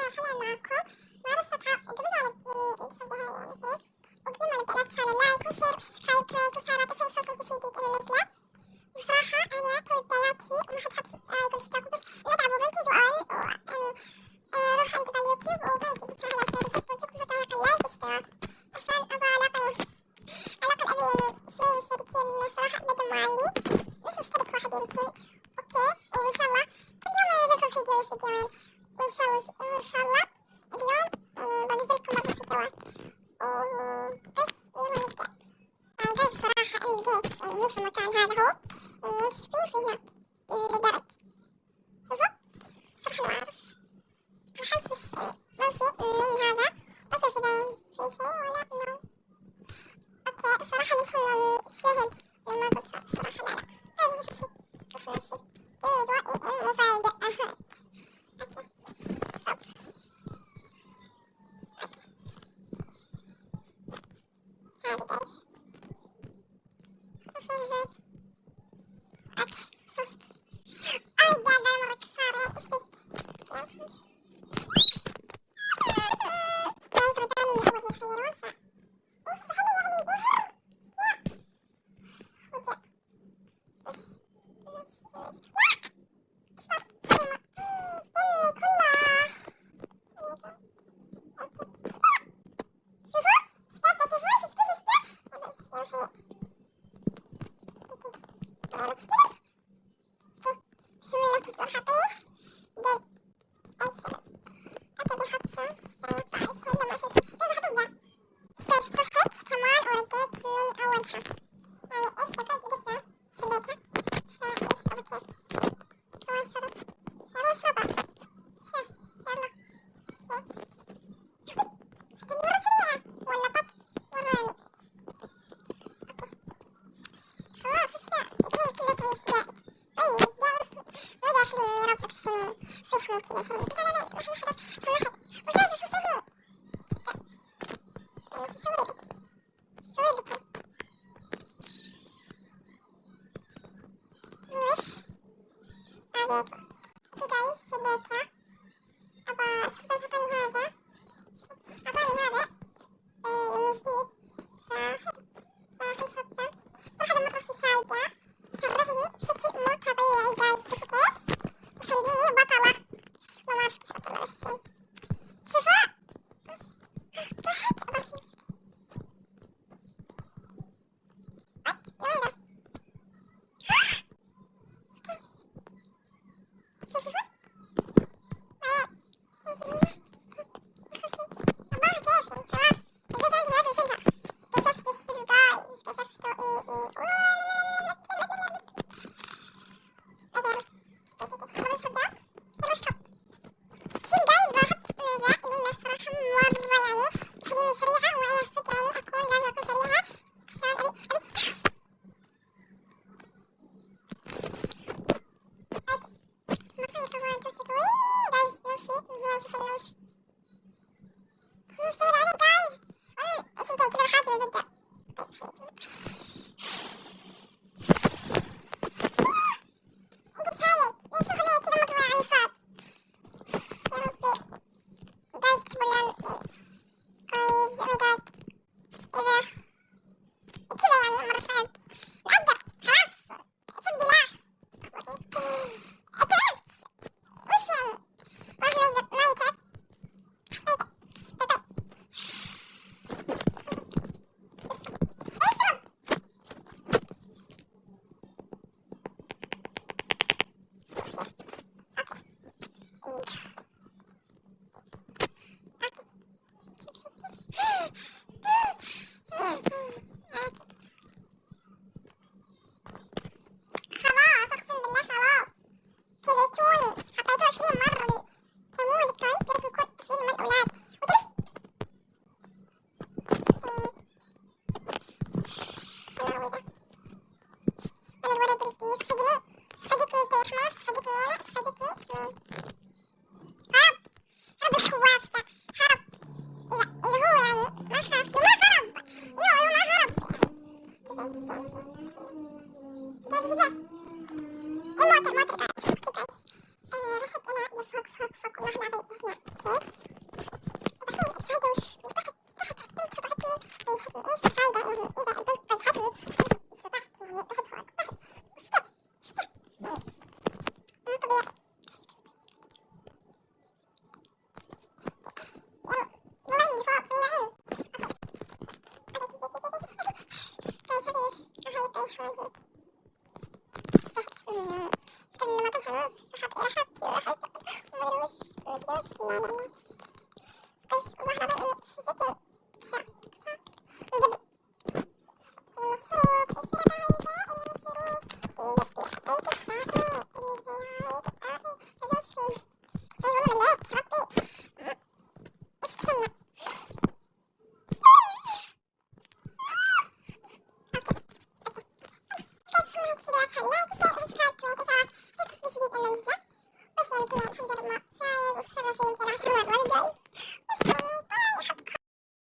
الحلقة معكم مع مصطفى. قبل ما نسوي هاي يعني هيك، وقبل ما نبدأ لا تنسوا لايك وشير وسبسكرايب كمان وشارات عشان يوصلكم كل شي جديد أنا نازلة. بصراحة أنا طول بداياتي ما حد حط لايك ولا اشتراك، بس إذا تعبوا بنتي ويعني روح عندي على اليوتيوب وبنتي بسهل أسهل جدا تكتبوا تعليق لايك واشتراك عشان أبغى علاقة الأبي شوي مشتركين صراحة بدهم عندي، بس مشترك واحد يمكن. أوكي، وإن شاء الله كل يوم أنزلكم فيديو فيديوين، وإن شاء الله اليوم يعني بنزلكم برضه فيديوهات وبس. اليوم نبدأ. يعني جاز صراحة الجيت يعني مش في المكان هذا، هو اللي نمشي فيه في هناك الدرج. شوفوا صراحة ما أعرف بحمس، بس يعني بمشي من هذا بشوف إذا في شيء ولا إنه أوكي. صراحة الحين يعني سهل لما أقول صراحة، لا جاي في شيء كيف نمشي جو أجوائي مفاجئة. أوكي صبر. هذا جاي خصوصي هذا. أوكي صبر. أوي قاعدة مرة كسارة إيش بيك يلا نمشي. جاي ترجعني من أول يخيرون أوف هذا يعني قهر وجع بس ماشي صار كلمة إني كلها أوكي. شوفوا شفتوا يا أخي أوكي بسم الله كيف راح أطيح دل أسفل. أوكي بحطها عشان أطلع أسفل لما أسوي كذا لازم أحط كيف طحت كمان ورديت من أولها، يعني إيش تكون قدرتها شليتها فإيش أبي كيف كمان شرب يلا اشربها يلا كيف كنت مرة سريعة ولا بط وراني. أوكي خلاص إيش ذا يقولون كذا تهيس دائك طيب دائم مو داخلين يا رب تكتشفون صيحوا كذا فهمت. لا لا لا روح نحرق كل واحد وزاد يفوتني. طيب وش أسوي لك؟ أسوي لك وش أبيك. أوكي جايز شليتها. أبغى أشوف بس أعطاني هذا أعطاني هذا يعني جديد فحلو فخل شطة. صراحة مرة في فايدة يفرغني بشكل مو طبيعي جايز. شوفوا كيف يخليني بطلة. ما أعرف كيف بطلة بس شوفوا وش طحت أبغى أشيل لماذا شوفوا لأن بس ظهر إني ذكي كسر نجيب المشروب اشرب هيفاء المشروب يلبي حبيت الطاقة يلبي حبيت الطاقة هذا شفين أيوة ملاك ربي وش كنا لايك وشير وسبسكرايب كمان وشارك عشان تشوفوا جديد أنا مثله بس يمكن نجرب مع شاي وخسرنا فيه يمكن 10 مرات جايز